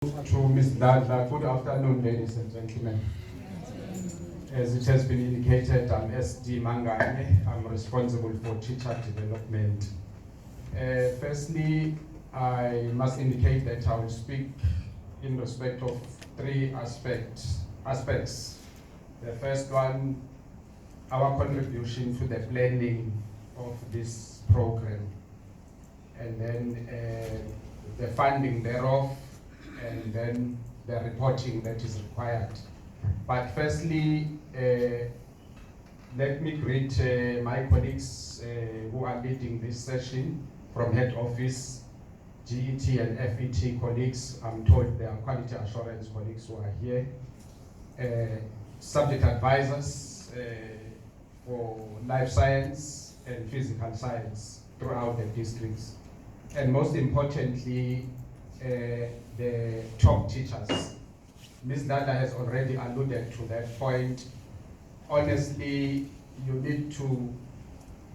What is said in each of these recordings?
To Ms. Dadla. Good afternoon, ladies and gentlemen. As it has been indicated, I'm SD Mangane. I'm responsible for teacher development. Firstly, I must indicate that I will speak in respect of three aspects. The first one, our contribution to the planning of this program, and then the funding thereof, and then the reporting that is required. But firstly, let me greet my colleagues who are leading this session from head office, GET and FET colleagues. I'm told they are quality assurance colleagues who are here. Subject advisors for life science and physical science throughout the districts. And most importantly, the top teachers. Ms. Dada has already alluded to that point. Honestly, you need to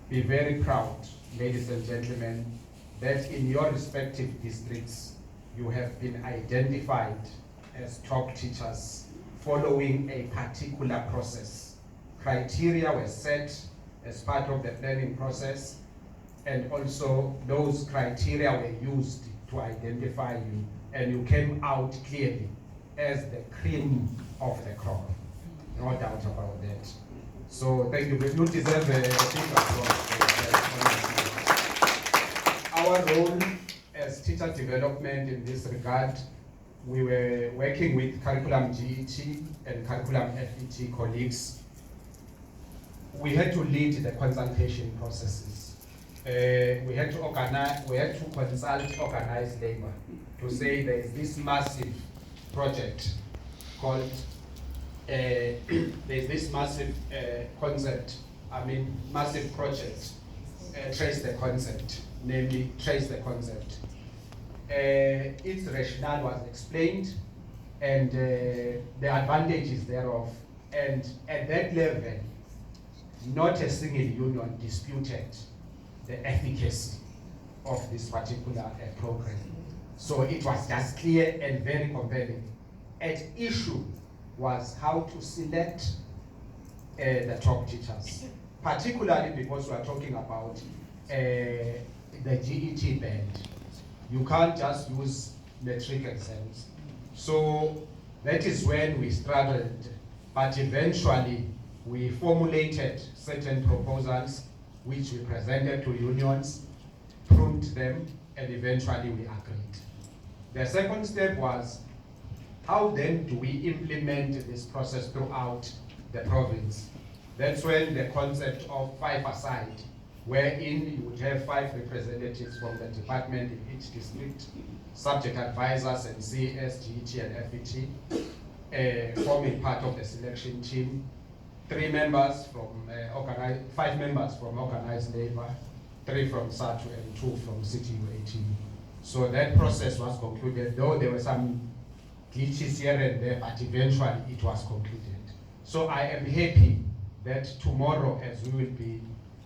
be very proud, ladies and gentlemen, that in your respective districts, you have been identified as top teachers following a particular process. Criteria were set as part of the planning process, and also those criteria were used to identify you, and you came out clearly as the cream of the crop. No doubt about that. So thank you. You deserve a big applause. Our role as teacher development in this regard, we were working with Curriculum GET and Curriculum FET colleagues. We had to lead the consultation processes. We had to consult organized labor to say there is this massive project called, there's this massive massive project, trace the concept, namely trace the concept. Its rationale was explained and the advantages thereof, and at that level, not a single union disputed the efficacy of this particular program. So it was just clear and very compelling. At issue was how to select the top teachers, particularly because we are talking about the GET band. You can't just use metric exams. So that is when we struggled, but eventually we formulated certain proposals which we presented to unions, pruned them, and eventually we agreed. The second step was, how then do we implement this process throughout the province? That's when the concept of 5-a-side, wherein you would have 5 representatives from the department in each district, subject advisors and CS, GET and FET, forming part of the selection team, 5 members from organized labor, 3 from SATU and 2 from CTU-ATU. So that process was concluded, though there were some glitches here and there, but eventually it was concluded. So I am happy that tomorrow, as we will be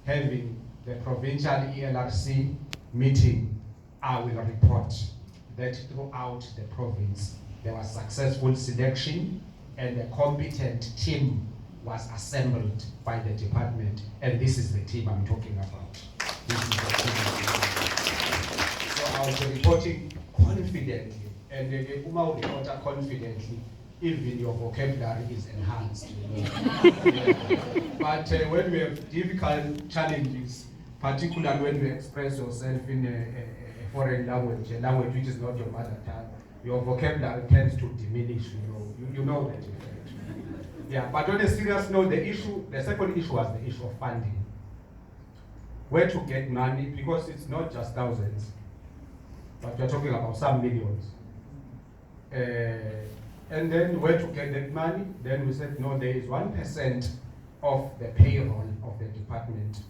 having the provincial ELRC meeting, I will report that throughout the province there was successful selection and a competent team was assembled by the department, and this is the team I'm talking about. This is the team. So I'll be reporting confidently, and Uma will report confidently, even your vocabulary is enhanced. But when we have difficult challenges, particularly when you express yourself in a foreign language, a language which is not your mother tongue, your vocabulary tends to diminish. You know that effect. Yeah, but on a serious note, the second issue was the issue of funding. Where to get money, because it's not just thousands, but we're talking about some millions. And then where to get that money? Then we said, no, there is 1% of the payroll of the department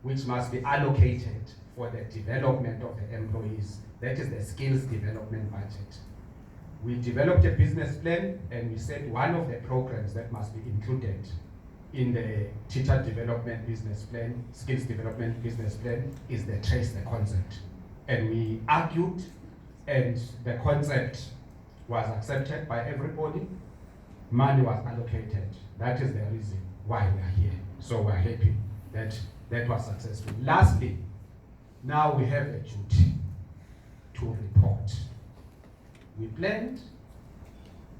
which must be allocated for the development of the employees. That is the skills development budget. We developed a business plan, and we said one of the programs that must be included in the teacher development business plan, skills development business plan, is the trace the concept. And we argued, and the concept was accepted by everybody. Money was allocated. That is the reason why we are here. So we're happy that that was successful. Lastly, now we have a duty to report. We planned,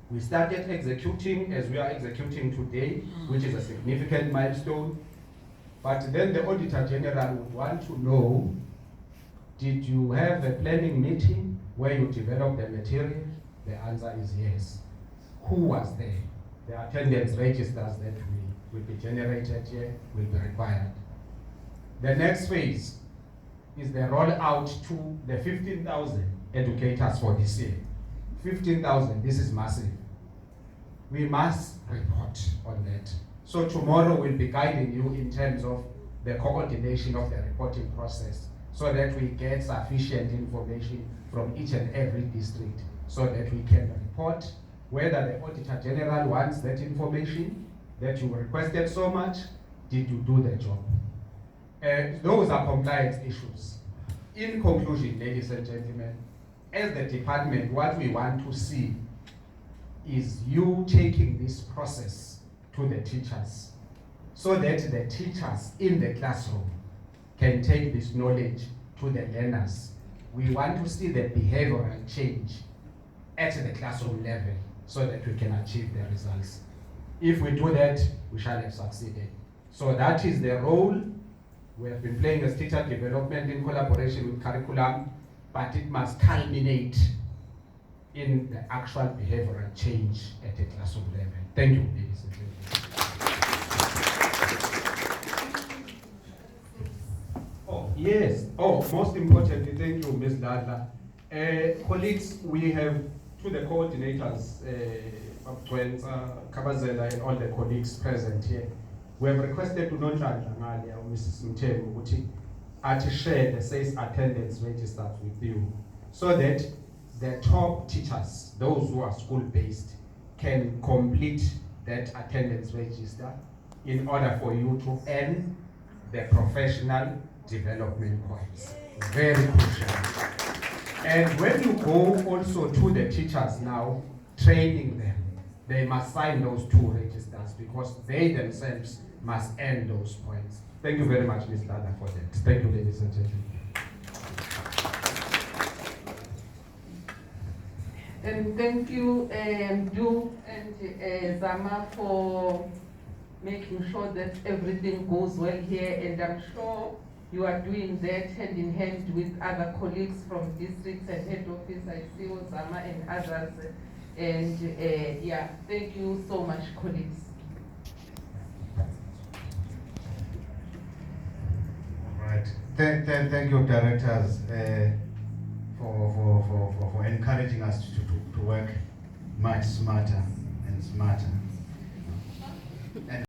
we started executing as we are executing today, which is a significant milestone. But then the Auditor General would want to know, did you have a planning meeting where you developed the material? The answer is yes. Who was there? The attendance registers that will be generated here will be required. The next phase is the rollout to the 15,000 educators for this year. 15,000, this is massive. We must report on that. So tomorrow we'll be guiding you in terms of the coordination of the reporting process so that we get sufficient information from each and every district so that we can report whether the Auditor General wants that information, that you requested so much, did you do the job? Those are compliance issues. In conclusion, ladies and gentlemen, as the department, what we want to see is you taking this process to the teachers so that the teachers in the classroom can take this knowledge to the learners. We want to see the behavioral change at the classroom level so that we can achieve the results. If we do that, we shall have succeeded. So that is the role we have been playing as teacher development in collaboration with curriculum, but it must culminate in the actual behavioral change at a classroom level. Thank you, ladies and gentlemen. Oh, yes. Oh, most importantly, thank you, Ms. Dadla. Colleagues, we have, to the coordinators, Kabazela and all the colleagues present here, we have requested to Nonhlanhla Ngalia or Mrs. Mthembu ukuthi athi share the SACE attendance registers with you so that the top teachers, those who are school-based, can complete that attendance register in order for you to earn the professional development points. Very crucial. And when you go also to the teachers now, training them, they must sign those 2 registers because they themselves must earn those points. Thank you very much, Ms. Dada, for that. Thank you, ladies and gentlemen. And thank you, you and Zama for making sure that everything goes well here. And I'm sure you are doing that hand in hand with other colleagues from districts and head office. I see Zama and others. And yeah, thank you so much, colleagues. All right. Thank you, directors, for encouraging us to work much smarter and smarter. And